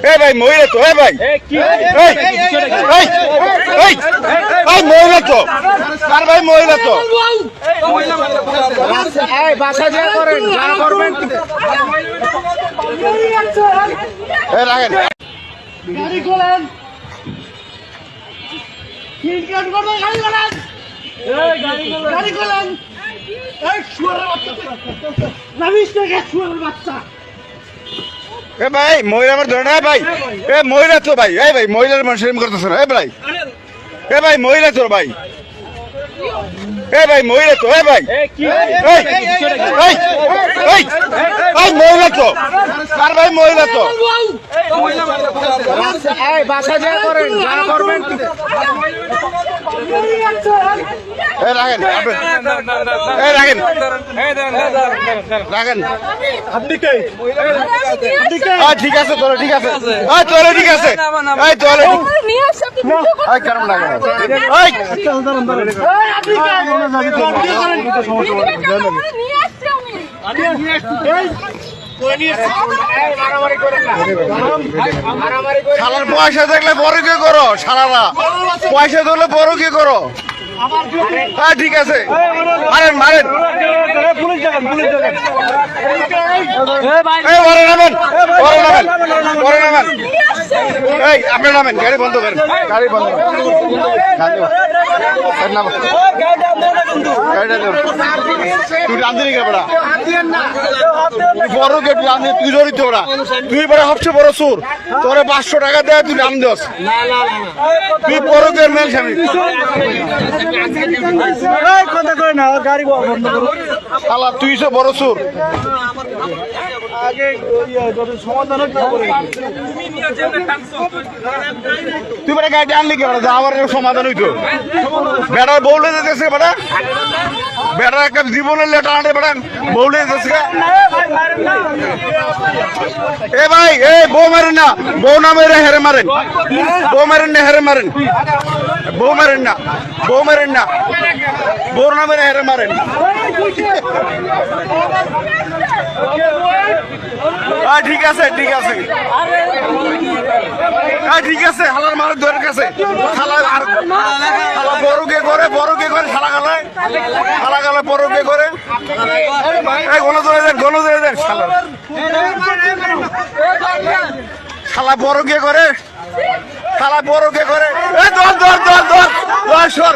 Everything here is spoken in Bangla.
এ ভাই মহিলা তো, এ ভাই মহিলা তো, আর ভাই মহিলা তো বাসা যা করেন যা করবেন রাখেন গাড়ি খোলেন গাড়ি খোলেন গাড়ি খোলেন এই শুয়ারের বাচ্চা নামিস থেকে শুয়ারের বাচ্চা এ ভাই মহিলা আমার ধরে না ভাই এ মহিলা তো ভাই এই ভাই মহিলার মানুষ এরকম করতেছে না এ ভাই মহিলা তো ভাই এ ভাই মহিলা তো এ ভাই মহিলা তো আর ভাই মহিলা তো বাসা যা করেন যা করবেন রাখেন রাখেন রাখেন ঠিক আছে তোরা ঠিক আছে চলে ঠিক আছে চলে কেমন লাগে শালার পয়সা দেখলে বড় কে করো শালারা পয়সা ধরলে বড় কে করো হ্যাঁ ঠিক আছে মারেন মারেন নামেন এই আপনি নামেন গাড়ি বন্ধ করেন গাড়ি বন্ধ তুই রান্ধি কেবড়া বড় কে তুই জড়িত ওরা তুই বড় সবচেয়ে বড় সুর তোরে 500 টাকা দেয় তুই রাম দোস তুই বড় কে মেল স্বামী কথা কই না গাড়ি বন্ধ করো শালা তুই সব বড় সুর আগে সমাধান করে তুই বড় গাড়ি আনলি কেবড়া যাওয়ার সমাধান হইতো বেড়া বউলে যেতেছে বেড়া বেড়া একটা জীবনের লেটা আনে বেড়া বউলে যেতেছে এ ভাই এ বউ মারেন না বউ না মেরে হেরে মারেন বউ মারেন না হেরে মারেন বউ মারেন না বউ মারেন না বউ না মেরে হেরে মারেন ঠিক আছে ঠিক আছে ঠিক আছে হালার মারের দরের কাছে হালা বড়কে করে শালা গালে বড়কে করে গণ ধরে দেন শালা বড়কে করে শালা বড়কে করে ধর সর